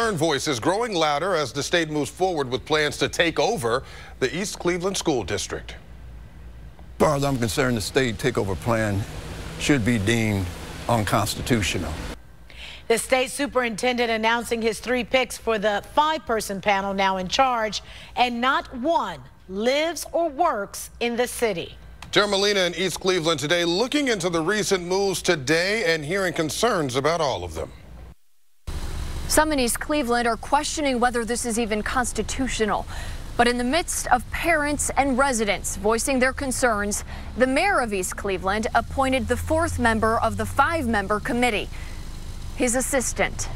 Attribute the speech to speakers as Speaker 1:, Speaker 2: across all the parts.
Speaker 1: Concerned voices growing louder as the state moves forward with plans to take over the East Cleveland School District.
Speaker 2: As far as I'm concerned, the state takeover plan should be deemed unconstitutional.
Speaker 3: The state superintendent announcing his 3 picks for the 5-person panel now in charge, and not one lives or works in the city.
Speaker 1: Tara Molina in East Cleveland today, looking into the recent moves today and hearing concerns about all of them.
Speaker 4: Some in East Cleveland are questioning whether this is even constitutional. But in the midst of parents and residents voicing their concerns, the mayor of East Cleveland appointed the 4th member of the 5-member committee, his assistant.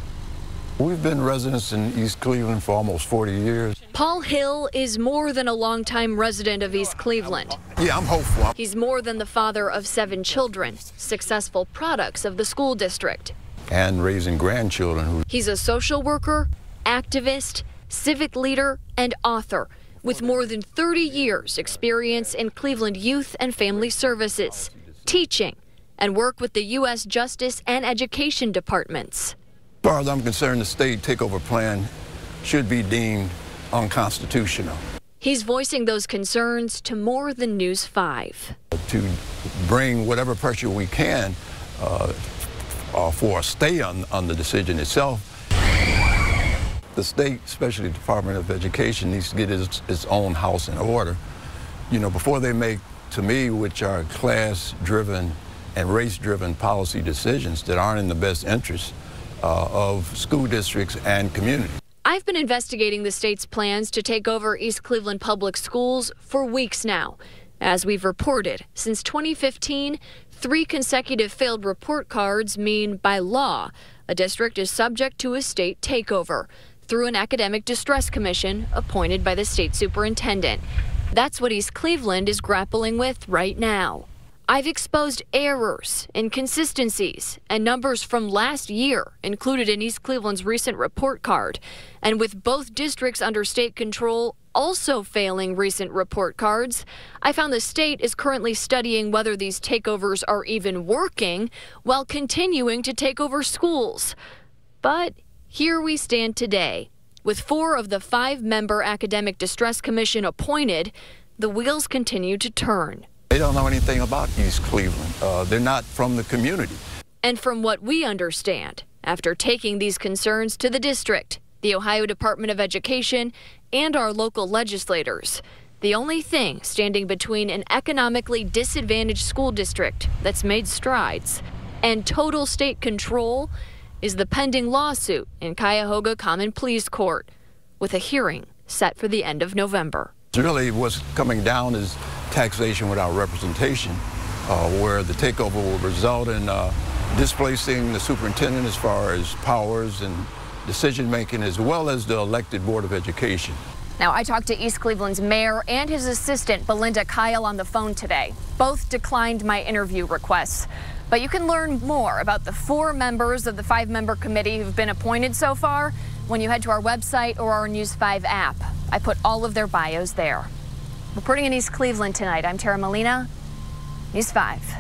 Speaker 2: We've been residents in East Cleveland for almost 40 years.
Speaker 4: Paul Hill is more than a longtime resident of East Cleveland.
Speaker 2: Yeah, I'm hopeful.
Speaker 4: He's more than the father of 7 children, successful products of the school district.
Speaker 2: And raising grandchildren.
Speaker 4: He's a social worker, activist, civic leader, and author with more than 30 years experience in Cleveland youth and family services, teaching, and work with the U.S. Justice and Education Departments.
Speaker 2: As far as I'm concerned, the state takeover plan should be deemed unconstitutional.
Speaker 4: He's voicing those concerns to More Than News 5.
Speaker 2: To bring whatever pressure we can for a stay on the decision itself. The state, especially the Department of Education, needs to get its own house in order. You know, before they make, to me, which are class-driven and race-driven policy decisions that aren't in the best interest of school districts and communities.
Speaker 4: I've been investigating the state's plans to take over East Cleveland Public Schools for weeks now. As we've reported, since 2015, 3 consecutive failed report cards mean, by law, a district is subject to a state takeover through an academic distress commission appointed by the state superintendent. That's what East Cleveland is grappling with right now. I've exposed errors, inconsistencies, and numbers from last year included in East Cleveland's recent report card. And with both districts under state control also failing recent report cards, I found the state is currently studying whether these takeovers are even working while continuing to take over schools. But here we stand today. With 4 of the 5-member Academic Distress Commission appointed, the wheels continue to turn.
Speaker 2: They don't know anything about East Cleveland. They're not from the community.
Speaker 4: And from what we understand, after taking these concerns to the district, the Ohio Department of Education, and our local legislators, the only thing standing between an economically disadvantaged school district that's made strides and total state control is the pending lawsuit in Cuyahoga Common Pleas Court, with a hearing set for the end of November.
Speaker 2: Really, what's coming down is taxation without representation, where the takeover will result in displacing the superintendent as far as powers and decision-making, as well as the elected Board of Education.
Speaker 4: Now, I talked to East Cleveland's mayor and his assistant, Belinda Kyle, on the phone today. Both declined my interview requests. But you can learn more about the 4 members of the 5-member committee who've been appointed so far when you head to our website or our News 5 app. I put all of their bios there. Reporting in East Cleveland tonight, I'm Tara Molina, News 5.